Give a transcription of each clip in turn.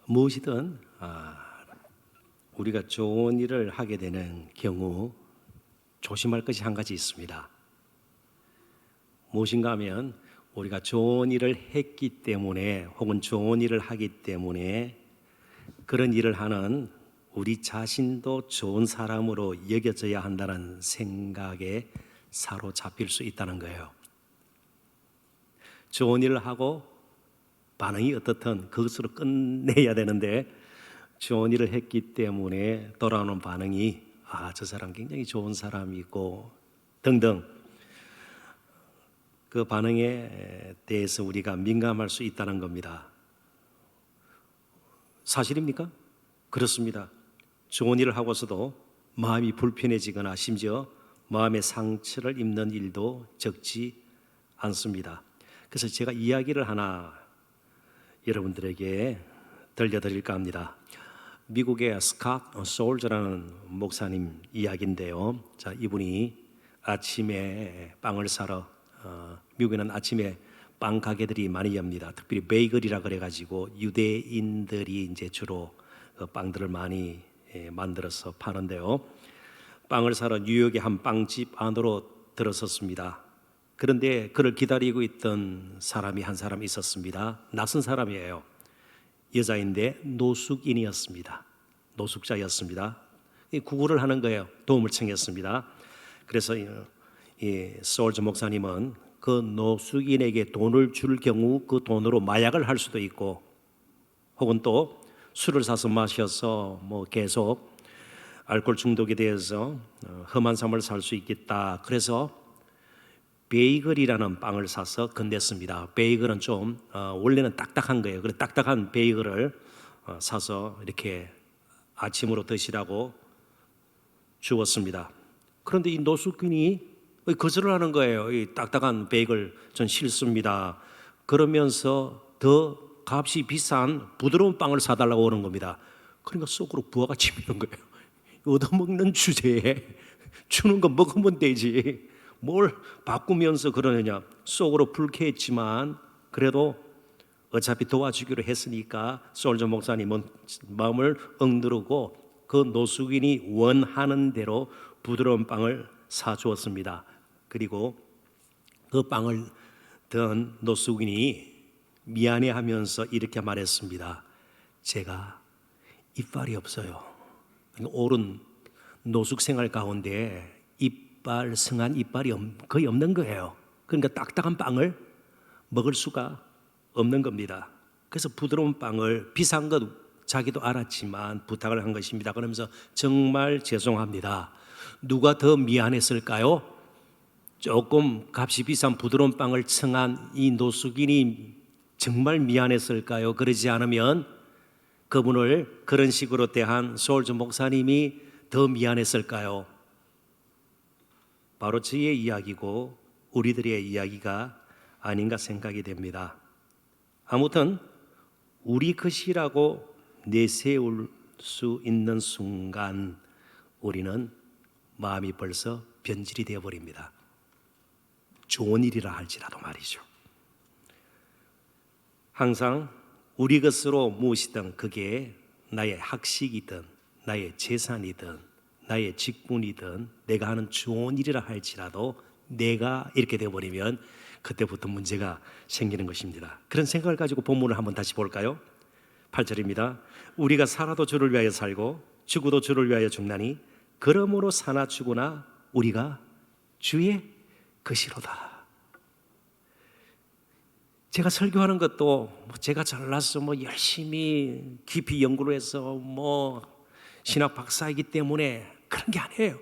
무엇이든 우리가 좋은 일을 하게 되는 경우 조심할 것이 한 가지 있습니다. 무엇인가 하면 우리가 좋은 일을 했기 때문에 혹은 좋은 일을 하기 때문에 그런 일을 하는 우리 자신도 좋은 사람으로 여겨져야 한다는 생각에 사로잡힐 수 있다는 거예요. 좋은 일을 하고 반응이 어떻든 그것으로 끝내야 되는데 좋은 일을 했기 때문에 돌아오는 반응이 저 사람 굉장히 좋은 사람이고 등등 그 반응에 대해서 우리가 민감할 수 있다는 겁니다. 사실입니까? 그렇습니다. 좋은 일을 하고서도 마음이 불편해지거나 심지어 마음의 상처를 입는 일도 적지 않습니다. 그래서 제가 이야기를 하나 여러분들에게 들려드릴까 합니다. 미국의 스캇 솔저라는 목사님 이야기인데요. 이분이 아침에 빵을 사러 미국에는 아침에 빵 가게들이 많이 엽니다. 특별히 베이글이라 그래가지고 유대인들이 이제 주로 빵들을 많이 만들어서 파는데요. 빵을 사러 뉴욕의 한 빵집 안으로 들어섰습니다. 그런데 그를 기다리고 있던 사람이 한 사람 있었습니다. 낯선 사람이에요. 여자인데 노숙인이었습니다. 노숙자였습니다. 구걸을 하는 거예요. 도움을 청했습니다. 그래서 이 솔저 목사님은 그 노숙인에게 돈을 줄 경우 그 돈으로 마약을 할 수도 있고 혹은 또 술을 사서 마셔서 계속 알코올 중독에 대해서 험한 삶을 살 수 있겠다. 그래서 베이글이라는 빵을 사서 건넸습니다. 베이글은 좀 원래는 딱딱한 거예요. 그래서 딱딱한 베이글을 사서 이렇게 아침으로 드시라고 주었습니다. 그런데 이 노숙인이 거절을 하는 거예요. 이 딱딱한 베이글 전 싫습니다. 그러면서 더 값이 비싼 부드러운 빵을 사달라고 오는 겁니다. 그러니까 속으로 부하가 치미는 거예요. 얻어먹는 주제에 주는 거 먹으면 되지. 뭘 바꾸면서 그러느냐. 속으로 불쾌했지만 그래도 어차피 도와주기로 했으니까 솔저 목사님은 마음을 억누르고 그 노숙인이 원하는 대로 부드러운 빵을 사주었습니다. 그리고 그 빵을 든 노숙인이 미안해하면서 이렇게 말했습니다. 제가 이빨이 없어요. 옳은 노숙 생활 가운데 성한 이빨이 거의 없는 거예요. 그러니까 딱딱한 빵을 먹을 수가 없는 겁니다. 그래서 부드러운 빵을 비싼 것 자기도 알았지만 부탁을 한 것입니다. 그러면서 정말 죄송합니다. 누가 더 미안했을까요? 조금 값이 비싼 부드러운 빵을 청한 이 노숙인이 정말 미안했을까요? 그러지 않으면 그분을 그런 식으로 대한 솔저 목사님이 더 미안했을까요? 바로 저의 이야기고 우리들의 이야기가 아닌가 생각이 됩니다. 아무튼 우리 것이라고 내세울 수 있는 순간 우리는 마음이 벌써 변질이 되어버립니다. 좋은 일이라 할지라도 말이죠. 항상 우리 것으로 무엇이든 그게 나의 학식이든 나의 재산이든 나의 직분이든 내가 하는 좋은 일이라 할지라도 내가 이렇게 되어버리면 그때부터 문제가 생기는 것입니다. 그런 생각을 가지고 본문을 한번 다시 볼까요? 8절입니다. 우리가 살아도 주를 위하여 살고 죽어도 주를 위하여 죽나니 그러므로 사나 죽으나 우리가 주의 것이로다. 제가 설교하는 것도 제가 잘나서 열심히 깊이 연구를 해서 신학 박사이기 때문에 그런 게 아니에요.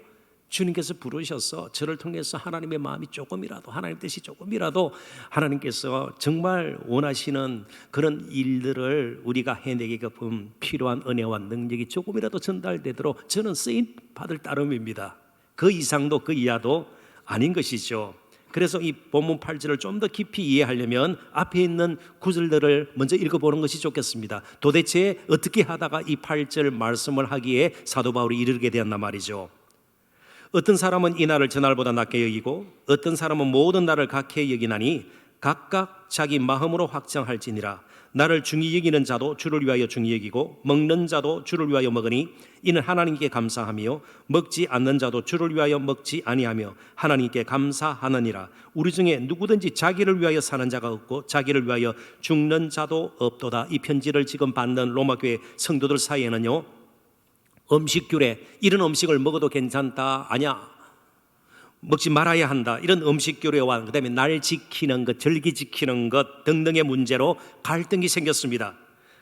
주님께서 부르셔서 저를 통해서 하나님의 마음이 조금이라도 하나님 뜻이 조금이라도 하나님께서 정말 원하시는 그런 일들을 우리가 해내게끔 필요한 은혜와 능력이 조금이라도 전달되도록 저는 쓰임 받을 따름입니다. 그 이상도 그 이하도 아닌 것이죠. 그래서 이 본문 8절을 좀 더 깊이 이해하려면 앞에 있는 구절들을 먼저 읽어보는 것이 좋겠습니다. 도대체 어떻게 하다가 이 8절 말씀을 하기에 사도 바울이 이르게 되었나 말이죠. 어떤 사람은 이 날을 저 날보다 낮게 여기고 어떤 사람은 모든 날을 각해 여기나니 각각 자기 마음으로 확정할지니라. 나를 중히 여기는 자도 주를 위하여 중히 여기고 먹는 자도 주를 위하여 먹으니 이는 하나님께 감사하며 먹지 않는 자도 주를 위하여 먹지 아니하며 하나님께 감사하느니라. 우리 중에 누구든지 자기를 위하여 사는 자가 없고 자기를 위하여 죽는 자도 없도다. 이 편지를 지금 받는 로마교회 성도들 사이에는요, 음식규례, 이런 음식을 먹어도 괜찮다, 아니야, 먹지 말아야 한다, 이런 음식규례와 그다음에 날 지키는 것, 절기 지키는 것 등등의 문제로 갈등이 생겼습니다.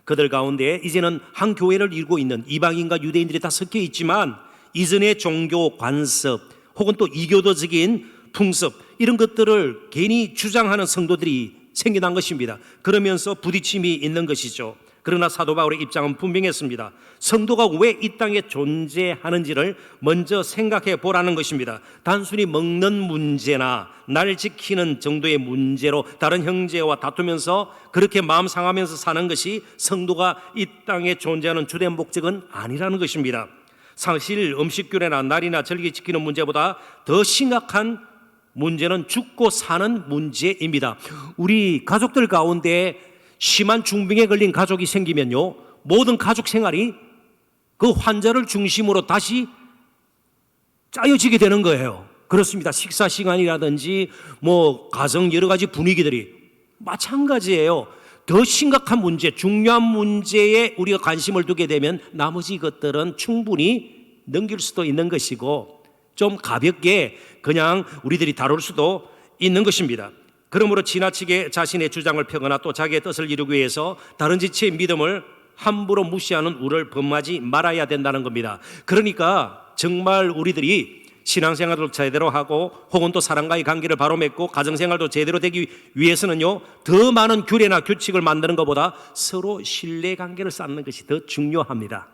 그들 가운데 이제는 한 교회를 이루고 있는 이방인과 유대인들이 다 섞여 있지만 이전의 종교 관습 혹은 또 이교도적인 풍습, 이런 것들을 괜히 주장하는 성도들이 생겨난 것입니다. 그러면서 부딪힘이 있는 것이죠. 그러나 사도 바울의 입장은 분명했습니다. 성도가 왜 이 땅에 존재하는지를 먼저 생각해 보라는 것입니다. 단순히 먹는 문제나 날 지키는 정도의 문제로 다른 형제와 다투면서 그렇게 마음 상하면서 사는 것이 성도가 이 땅에 존재하는 주된 목적은 아니라는 것입니다. 사실 음식규례나 날이나 절기 지키는 문제보다 더 심각한 문제는 죽고 사는 문제입니다. 우리 가족들 가운데 심한 중병에 걸린 가족이 생기면요, 모든 가족 생활이 그 환자를 중심으로 다시 짜여지게 되는 거예요. 그렇습니다. 식사 시간이라든지 가정 여러 가지 분위기들이 마찬가지예요. 더 심각한 문제, 중요한 문제에 우리가 관심을 두게 되면 나머지 것들은 충분히 넘길 수도 있는 것이고 좀 가볍게 그냥 우리들이 다룰 수도 있는 것입니다. 그러므로 지나치게 자신의 주장을 펴거나 또 자기의 뜻을 이루기 위해서 다른 지체의 믿음을 함부로 무시하는 우를 범하지 말아야 된다는 겁니다. 그러니까 정말 우리들이 신앙생활도 제대로 하고 혹은 또 사람과의 관계를 바로 맺고 가정생활도 제대로 되기 위해서는요, 더 많은 규례나 규칙을 만드는 것보다 서로 신뢰관계를 쌓는 것이 더 중요합니다.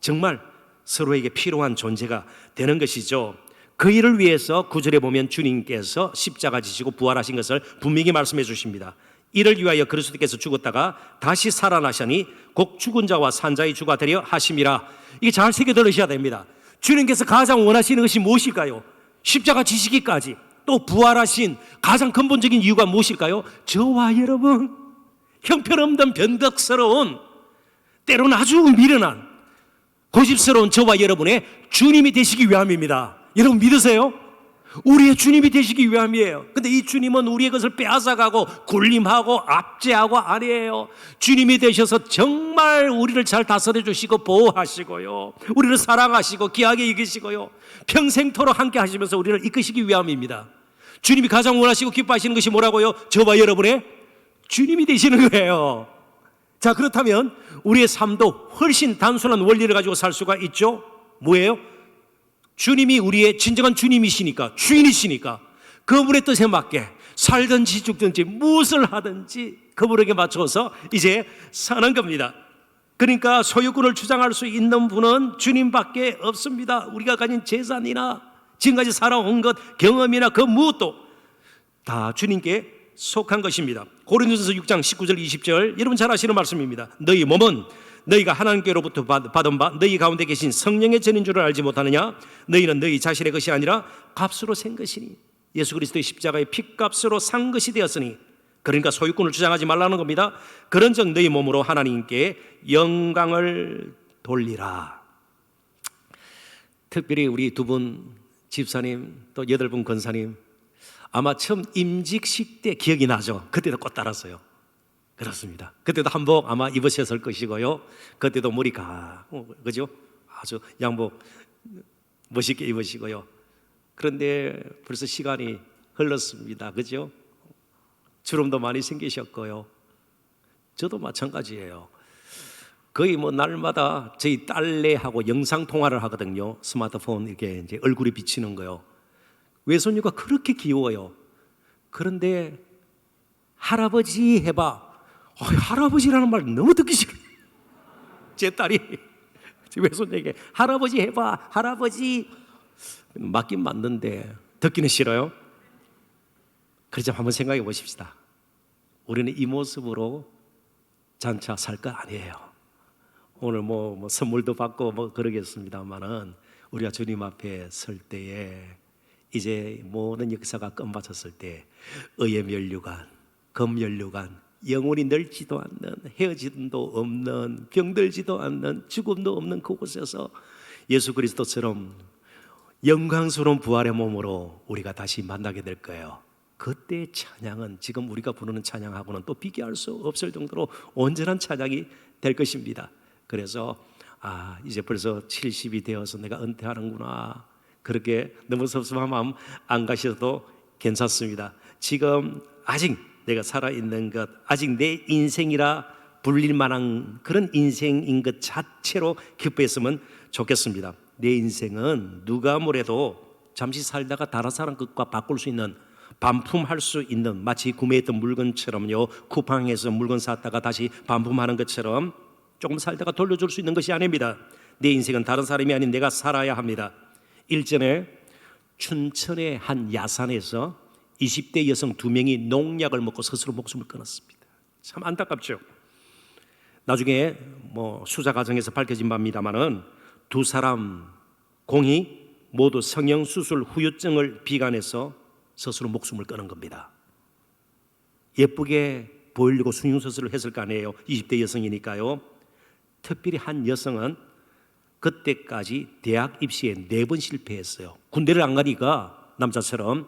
정말 서로에게 필요한 존재가 되는 것이죠. 그 일을 위해서 9절에 보면 주님께서 십자가 지시고 부활하신 것을 분명히 말씀해 주십니다. 이를 위하여 그리스도께서 죽었다가 다시 살아나시니 곧 죽은 자와 산 자의 주가 되려 하심이라. 이게 잘 새겨 들으셔야 됩니다. 주님께서 가장 원하시는 것이 무엇일까요? 십자가 지시기까지 또 부활하신 가장 근본적인 이유가 무엇일까요? 저와 여러분, 형편없는 변덕스러운, 때로는 아주 미련한 고집스러운 저와 여러분의 주님이 되시기 위함입니다. 여러분 믿으세요? 우리의 주님이 되시기 위함이에요. 근데 이 주님은 우리의 것을 빼앗아가고 군림하고 압제하고 아니에요. 주님이 되셔서 정말 우리를 잘 다스려 주시고 보호하시고요, 우리를 사랑하시고 귀하게 여기시고요, 평생토록 함께 하시면서 우리를 이끄시기 위함입니다. 주님이 가장 원하시고 기뻐하시는 것이 뭐라고요? 저와 여러분의 주님이 되시는 거예요. 자, 그렇다면 우리의 삶도 훨씬 단순한 원리를 가지고 살 수가 있죠. 뭐예요? 주님이 우리의 진정한 주님이시니까, 주인이시니까 그분의 뜻에 맞게 살든지 죽든지 무엇을 하든지 그분에게 맞춰서 이제 사는 겁니다. 그러니까 소유권을 주장할 수 있는 분은 주님밖에 없습니다. 우리가 가진 재산이나 지금까지 살아온 것, 경험이나 그 무엇도 다 주님께 속한 것입니다. 고린도전서 6장 19절 20절, 여러분 잘 아시는 말씀입니다. 너희 몸은 너희가 하나님께로부터 받은 바 너희 가운데 계신 성령의 전인 줄을 알지 못하느냐? 너희는 너희 자신의 것이 아니라 값으로 산 것이니, 예수 그리스도의 십자가의 핏값으로 산 것이 되었으니, 그러니까 소유권을 주장하지 말라는 겁니다. 그런즉 너희 몸으로 하나님께 영광을 돌리라. 특별히 우리 두 분 집사님 또 8분 권사님, 아마 처음 임직식 때 기억이 나죠. 그때도 꽃 달았어요. 그렇습니다. 그때도 한복 아마 입으셨을 것이고요, 그때도 머리 그죠? 아주 양복 멋있게 입으시고요. 그런데 벌써 시간이 흘렀습니다. 그죠? 주름도 많이 생기셨고요. 저도 마찬가지예요. 거의 날마다 저희 딸내하고 영상 통화를 하거든요. 스마트폰 이렇게 이제 얼굴이 비치는 거요. 외손녀가 그렇게 귀여워요. 그런데 할아버지 해봐. 할아버지라는 말 너무 듣기 싫어요. 제 딸이 제 외손녀에게 할아버지 해봐, 할아버지. 맞긴 맞는데 듣기는 싫어요. 그래서 한번 생각해 보십시다. 우리는 이 모습으로 장차 살 거 아니에요. 오늘 선물도 받고 그러겠습니다만은 우리가 주님 앞에 설 때에 이제 모든 역사가 끝마쳤을 때 의의 면류관, 검면류관, 영혼이 늙지도 않는, 헤어짐도 없는, 병들지도 않는, 죽음도 없는 그곳에서 예수 그리스도처럼 영광스러운 부활의 몸으로 우리가 다시 만나게 될 거예요. 그때의 찬양은 지금 우리가 부르는 찬양하고는 또 비교할 수 없을 정도로 온전한 찬양이 될 것입니다. 그래서 이제 벌써 70이 되어서 내가 은퇴하는구나, 그렇게 너무 섭섭한 마음 안 가셔도 괜찮습니다. 지금 아직 내가 살아있는 것, 아직 내 인생이라 불릴 만한 그런 인생인 것 자체로 기뻐했으면 좋겠습니다. 내 인생은 누가 뭐래도 잠시 살다가 다른 사람 것과 바꿀 수 있는, 반품할 수 있는, 마치 구매했던 물건처럼요, 쿠팡에서 물건 샀다가 다시 반품하는 것처럼 조금 살다가 돌려줄 수 있는 것이 아닙니다. 내 인생은 다른 사람이 아닌 내가 살아야 합니다. 일전에 춘천의 한 야산에서 20대 여성 2명이 농약을 먹고 스스로 목숨을 끊었습니다. 참 안타깝죠. 나중에 수사 과정에서 밝혀진 바입니다만은 두 사람 공이 모두 성형수술 후유증을 비관해서 스스로 목숨을 끊은 겁니다. 예쁘게 보이려고 성형수술을 했을 거 아니에요. 20대 여성이니까요. 특별히 한 여성은 그때까지 대학 입시에 4번 실패했어요. 군대를 안 가니까 남자처럼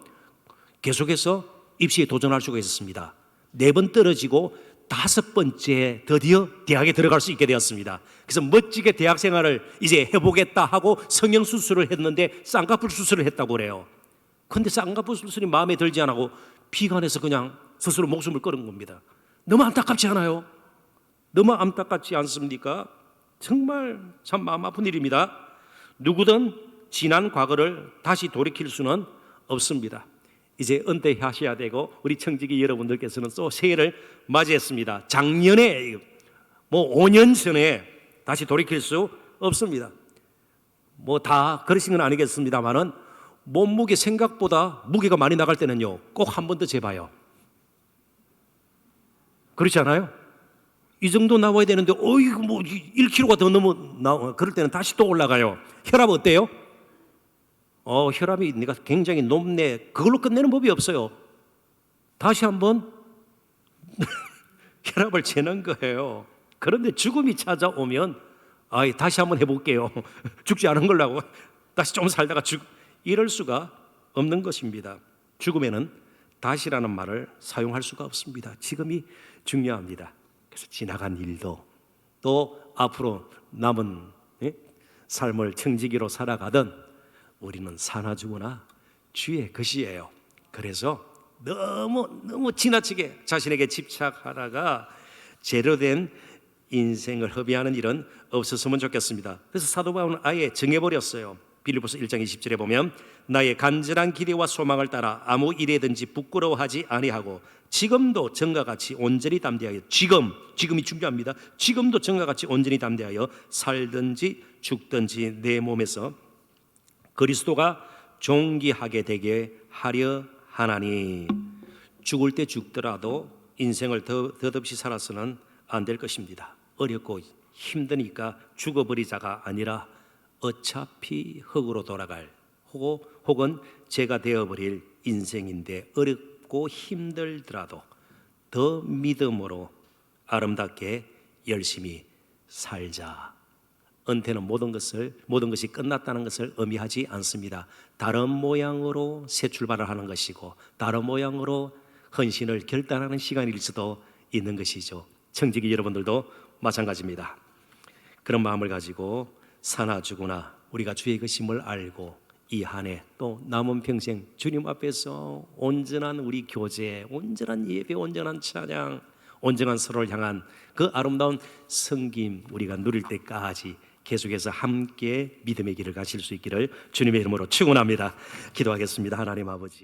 계속해서 입시에 도전할 수가 있었습니다. 4번 떨어지고 5번째 드디어 대학에 들어갈 수 있게 되었습니다. 그래서 멋지게 대학 생활을 이제 해보겠다 하고 성형수술을 했는데 쌍꺼풀 수술을 했다고 그래요. 그런데 쌍꺼풀 수술이 마음에 들지 않고 비관해서 그냥 스스로 목숨을 끊은 겁니다. 너무 안타깝지 않아요? 너무 안타깝지 않습니까? 정말 참 마음 아픈 일입니다. 누구든 지난 과거를 다시 돌이킬 수는 없습니다. 이제 은퇴하셔야 되고, 우리 청지기 여러분들께서는 또 새해를 맞이했습니다. 작년에 5년 전에 다시 돌이킬 수 없습니다. 다 그러신 건 아니겠습니다만은 몸무게 생각보다 무게가 많이 나갈 때는요, 꼭 한 번 더 재봐요. 그렇지 않아요? 이 정도 나와야 되는데 1kg가 더 넘어 그럴 때는 다시 또 올라가요. 혈압 어때요? 혈압이 내가 굉장히 높네, 그걸로 끝내는 법이 없어요. 다시 한번 혈압을 재는 거예요. 그런데 죽음이 찾아오면 다시 한번 해볼게요. 죽지 않은 걸로 하고 다시 좀 살다가 이럴 수가 없는 것입니다. 죽음에는 다시라는 말을 사용할 수가 없습니다. 지금이 중요합니다. 그래서 지나간 일도 또 앞으로 남은 삶을 청지기로 살아가던 우리는 사나 죽으나 주의 것이에요. 그래서 너무 지나치게 자신에게 집착하다가 제대로 된 인생을 허비하는 일은 없었으면 좋겠습니다. 그래서 사도 바울은 아예 정해버렸어요. 빌립보서 1장 20절에 보면 나의 간절한 기대와 소망을 따라 아무 일에든지 부끄러워하지 아니하고 지금도 전과 같이 온전히 담대하여, 지금이 중요합니다. 지금도 전과 같이 온전히 담대하여 살든지 죽든지 내 몸에서 그리스도가 존귀하게 되게 하려 하나니. 죽을 때 죽더라도 인생을 덧없이 살아서는 안 될 것입니다. 어렵고 힘드니까 죽어버리자가 아니라 어차피 흙으로 돌아갈 혹은 제가 되어버릴 인생인데 어렵고 힘들더라도 더 믿음으로 아름답게 열심히 살자. 은퇴는 모든 것이 끝났다는 것을 의미하지 않습니다. 다른 모양으로 새 출발을 하는 것이고 다른 모양으로 헌신을 결단하는 시간일 수도 있는 것이죠. 청지기 여러분들도 마찬가지입니다. 그런 마음을 가지고 사나 죽으나 우리가 주의 것임을 알고 이 한 해 또 남은 평생 주님 앞에서 온전한 우리 교제, 온전한 예배, 온전한 찬양, 온전한 서로를 향한 그 아름다운 섬김 우리가 누릴 때까지 계속해서 함께 믿음의 길을 가실 수 있기를 주님의 이름으로 축원합니다. 기도하겠습니다. 하나님 아버지,